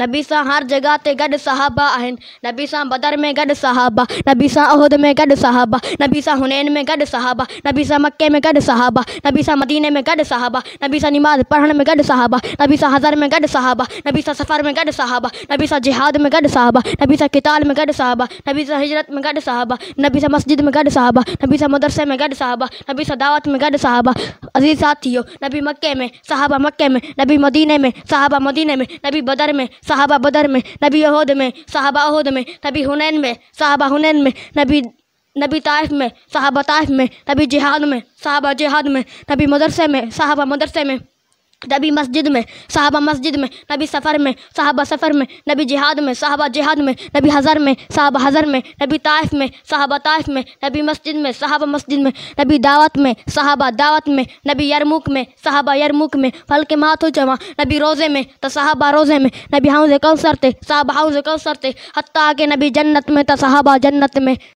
नबी सां हर जगह ते गॾु सहाबा आहिनि। नबी सां बदर में गॾु सहाबा, नबी सां उहद में गॾु सहाबा, नबी सां हुनैन में गॾु सहाबा, नबी सां मक्के में गॾु सहाबा, नबी सां मदीने में गॾु सहाबा, नबी सां नमाज़ पढ़ण में गॾु सहाबा, नबी सां हज़र में गॾु सहाबा, नबी सां सफ़र में गॾु सहाबा, नबी सां जिहाद में गॾु सहाबा, नबी सां क़िताल में गॾु सहाबा, नबी सां हिजरत में गॾु सहाबा, नबी सां मस्जिद में गॾु सहाबा, नबी सां मदरसे में गॾु सहाबा, नबी सां दावत में गॾु सहाबा। अज़ीज़ साथियो, नबी मक्के में सहाबा मक्के में, नबी मदीने में सहाबा मदीने में, नबी बदर में सहाबा बदर में, नबी उहद में सहाबा उहद में, नबी हुनैन में सहाबा हुनैन में, नबी ताइफ में सहाबा ताइफ में, नबी जिहाद में सहाबा जिहाद में, नबी मदरसे में सहाबा मदरसे में, नबी मस्जिद में सहाबा मस्जिद में, नबी सफ़र में सहाबा सफ़र में, नबी जिहाद में सहाबा जिहाद में, नबी हज़र में सहाबा हज़र में, नबी ताइफ में सहाबा ताइफ में, नबी मस्जिद में सहाबा मस्जिद में, नबी दावत में सहाबा दावत में, नबी यरमुक में सहाबा यरमुक में। फल के माथो चवां नबी रोज़े में त सहाबा रोज़े में, नबी हौज़ कौसर ते सहाबा हौज़ कौसर ते, हत्ता के नबी जन्नत में त सहाबा जन्नत में।